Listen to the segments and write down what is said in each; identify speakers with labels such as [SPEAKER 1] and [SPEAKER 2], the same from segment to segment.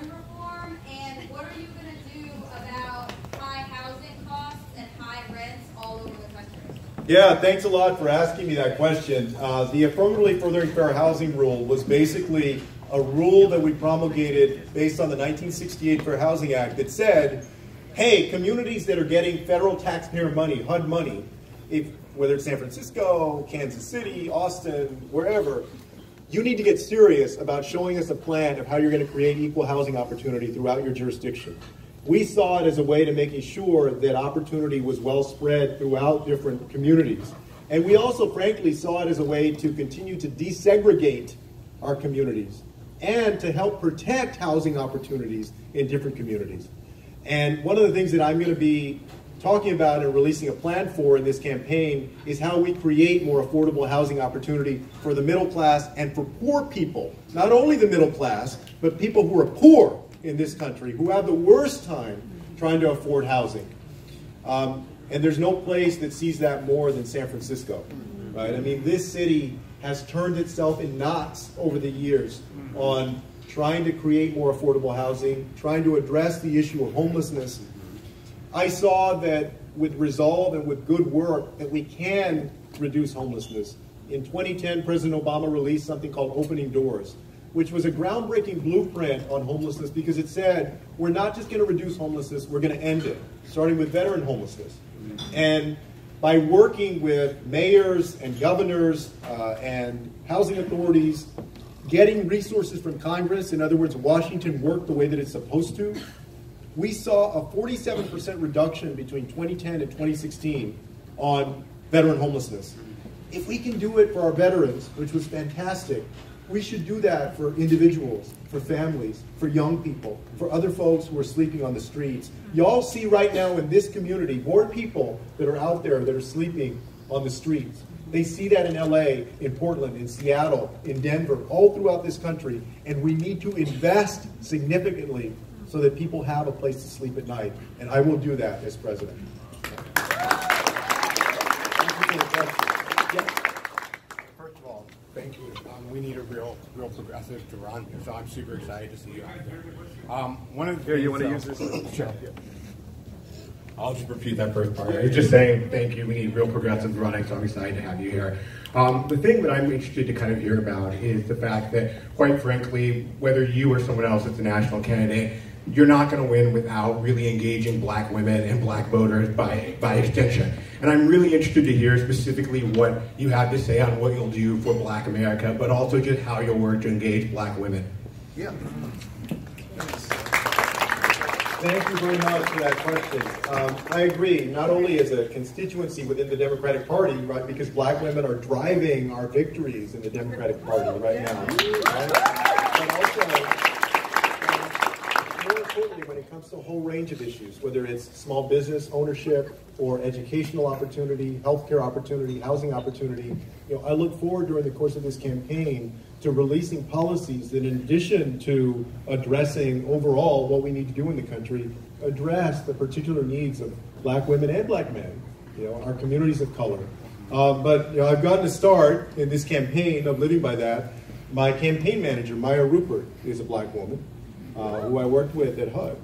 [SPEAKER 1] housing reform, and what are you going to do about high housing costs and high rents all over the country?
[SPEAKER 2] Yeah, thanks a lot for asking me that question. The Affirmatively Furthering Fair Housing Rule was basically a rule that we promulgated based on the 1968 Fair Housing Act that said, hey, communities that are getting federal taxpayer money, HUD money, whether it's San Francisco, Kansas City, Austin, wherever, you need to get serious about showing us a plan of how you're going to create equal housing opportunity throughout your jurisdiction. We saw it as a way to making sure that opportunity was well spread throughout different communities. And we also, frankly, saw it as a way to continue to desegregate our communities and to help protect housing opportunities in different communities. And one of the things that I'm going to be talking about and releasing a plan for in this campaign is how we create more affordable housing opportunity for the middle class and for poor people. Not only the middle class, but people who are poor in this country, who have the worst time trying to afford housing. And there's no place that sees that more than San Francisco, right? I mean, this city has turned itself in knots over the years on trying to create more affordable housing, trying to address the issue of homelessness. I saw that with resolve and with good work that we can reduce homelessness. In 2010, President Obama released something called Opening Doors, which was a groundbreaking blueprint on homelessness because it said, we're not just going to reduce homelessness, we're going to end it, starting with veteran homelessness. And by working with mayors and governors and housing authorities, getting resources from Congress, in other words, Washington worked the way that it's supposed to, we saw a 47% reduction between 2010 and 2016 on veteran homelessness. If we can do it for our veterans, which was fantastic, we should do that for individuals, for families, for young people, for other folks who are sleeping on the streets. Y'all see right now in this community more people that are out there that are sleeping on the streets. They see that in LA, in Portland, in Seattle, in Denver, all throughout this country, and we need to invest significantly so that people have a place to sleep at night, and I will do that as president.
[SPEAKER 3] First of all, thank you. We need a real progressive to run, so I'm super excited to see you out there. One of the things,
[SPEAKER 2] you want to use this?
[SPEAKER 3] Sure. Yeah. I'll just repeat that first part. I was just saying thank you. We need real progressives running, so I'm excited to have you here. The thing that I'm interested to kind of hear about is the fact that, quite frankly, whether you or someone else is a national candidate, you're not going to win without really engaging black women and black voters by extension. And I'm really interested to hear specifically what you have to say on what you'll do for Black America, but also just how you'll work to engage black women.
[SPEAKER 2] Yeah. Thank you very much for that question. I agree, not only as a constituency within the Democratic Party, right, because black women are driving our victories in the Democratic Party right now, right? But also, more importantly, when it comes to a whole range of issues, whether it's small business ownership or educational opportunity, healthcare opportunity, housing opportunity, I look forward during the course of this campaign to releasing policies that, in addition to addressing overall what we need to do in the country, address the particular needs of black women and black men, our communities of color. But I've gotten a start in this campaign of living by that. My campaign manager, Maya Rupert, is a black woman who I worked with at HUD,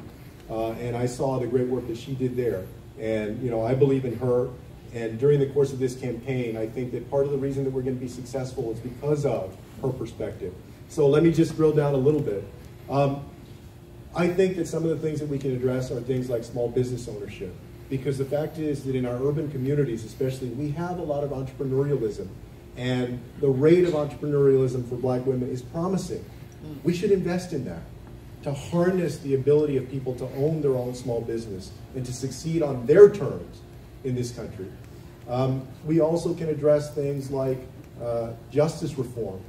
[SPEAKER 2] and I saw the great work that she did there. And I believe in her. And during the course of this campaign, I think that part of the reason that we're going to be successful is because of her perspective. So let me just drill down a little bit. I think that some of the things that we can address are things like small business ownership. Because the fact is that in our urban communities especially, we have a lot of entrepreneurialism. And the rate of entrepreneurialism for black women is promising. We should invest in that, to harness the ability of people to own their own small business and to succeed on their terms in this country. We also can address things like justice reform,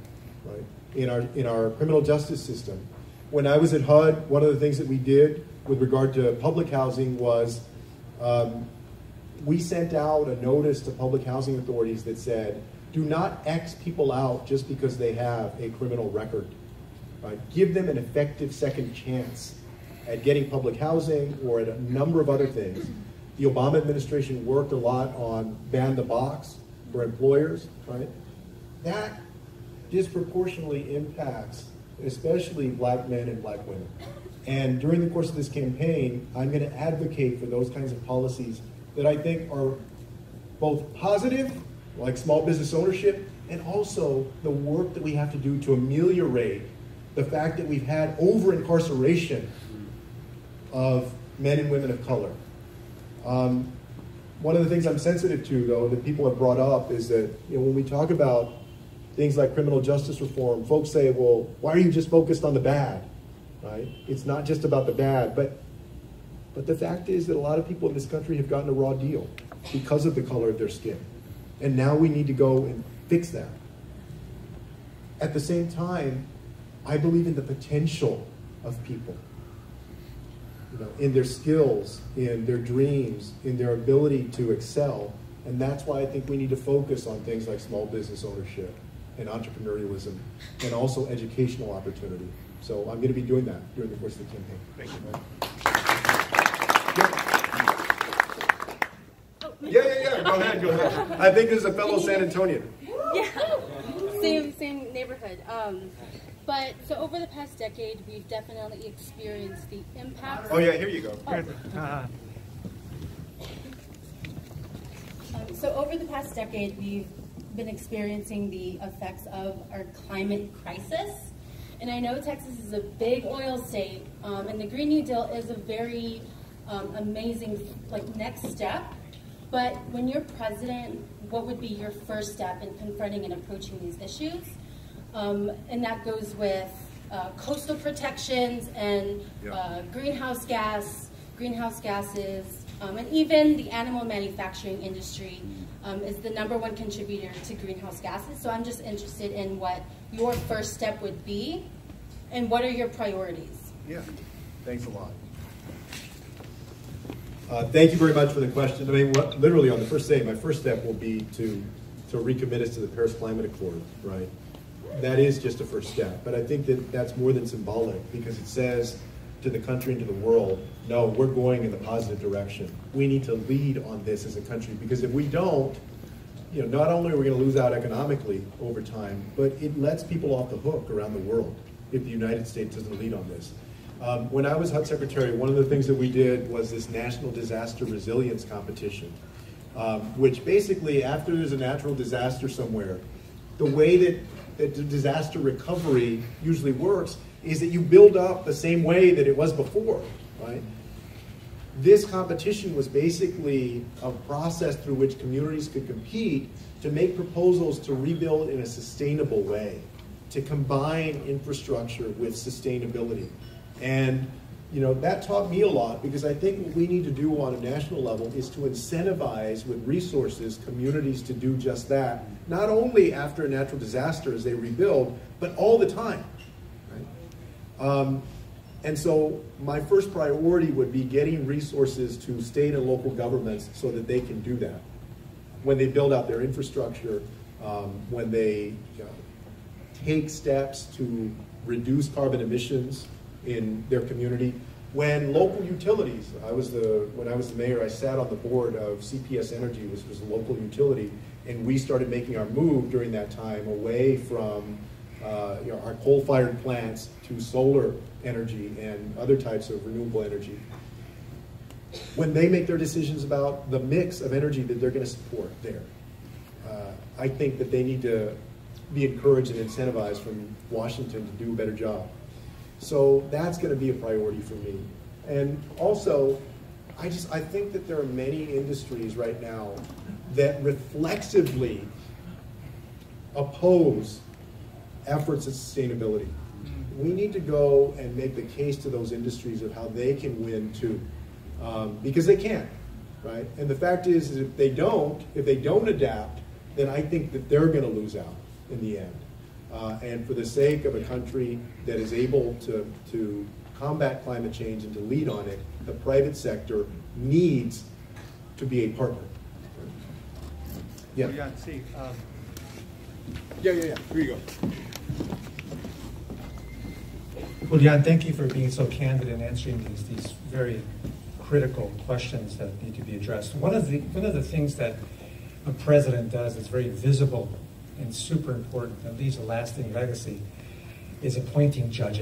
[SPEAKER 2] right, in our criminal justice system. When I was at HUD, one of the things that we did with regard to public housing was we sent out a notice to public housing authorities that said, do not X people out just because they have a criminal record. Right? Give them an effective second chance at getting public housing or at a number of other things. The Obama administration worked a lot on ban the box for employers, right? That disproportionately impacts especially black men and black women. And during the course of this campaign, I'm going to advocate for those kinds of policies that I think are both positive, like small business ownership, and also the work that we have to do to ameliorate the fact that we've had over-incarceration of men and women of color. One of the things I'm sensitive to, though, that people have brought up is that, you know, when we talk about things like criminal justice reform, folks say, well, why are you just focused on the bad, right? It's not just about the bad, but the fact is that a lot of people in this country have gotten a raw deal because of the color of their skin. And now we need to go and fix that. At the same time, I believe in the potential of people, you know, in their skills, in their dreams, in their ability to excel. And that's why I think we need to focus on things like small business ownership and entrepreneurialism and also educational opportunity. So I'm going to be doing that during the course of the campaign. Thank you. Yeah. Go ahead. I think there's a fellow San Antonian.
[SPEAKER 4] Yeah, same neighborhood. But so over the past decade, we've definitely experienced the impact.
[SPEAKER 2] Oh yeah, here you go.
[SPEAKER 4] So over the past decade, we've been experiencing the effects of our climate crisis. And I know Texas is a big oil state, and the Green New Deal is a very amazing next step. But when you're president, what would be your first step in confronting and approaching these issues? And that goes with coastal protections and greenhouse gases, and even the animal manufacturing industry is the #1 contributor to greenhouse gases. So I'm just interested in what your first step would be, and what are your priorities?
[SPEAKER 2] Yeah, thanks a lot. Thank you very much for the question. I mean, literally on the first day, my first step will be to recommit us to the Paris Climate Accord, right? That is just a first step, but I think that that's more than symbolic, because it says to the country and to the world, no, we're going in the positive direction. We need to lead on this as a country, because if we don't, you know, not only are we going to lose out economically over time, but it lets people off the hook around the world if the United States doesn't lead on this. When I was HUD Secretary, one of the things that we did was this National Disaster Resilience Competition, which basically, after there's a natural disaster somewhere, the way that the disaster recovery usually works is that you build up the same way that it was before, right? This competition was basically a process through which communities could compete to make proposals to rebuild in a sustainable way, to combine infrastructure with sustainability. And you know, that taught me a lot, because I think what we need to do on a national level is to incentivize with resources communities to do just that, not only after a natural disaster as they rebuild, but all the time. Right? And so my first priority would be getting resources to state and local governments so that they can do that. When they build out their infrastructure, when they take steps to reduce carbon emissions in their community. When local utilities, when I was the mayor, I sat on the board of CPS Energy, which was a local utility, and we started making our move during that time away from our coal-fired plants to solar energy and other types of renewable energy. When they make their decisions about the mix of energy that they're going to support there, I think that they need to be encouraged and incentivized from Washington to do a better job. So that's going to be a priority for me. And also, I think that there are many industries right now that reflexively oppose efforts at sustainability. We need to go and make the case to those industries of how they can win too, because they can, right? And the fact is if they don't adapt, then I think that they're going to lose out in the end. And for the sake of a country that is able to combat climate change and to lead on it, the private sector needs to be a partner. Yeah.
[SPEAKER 5] Yeah, see.
[SPEAKER 2] Yeah. Here you go.
[SPEAKER 5] Julian, thank you for being so candid in answering these very critical questions that need to be addressed. One of the things that a president does is very visible and super important and leaves a lasting legacy is appointing judges.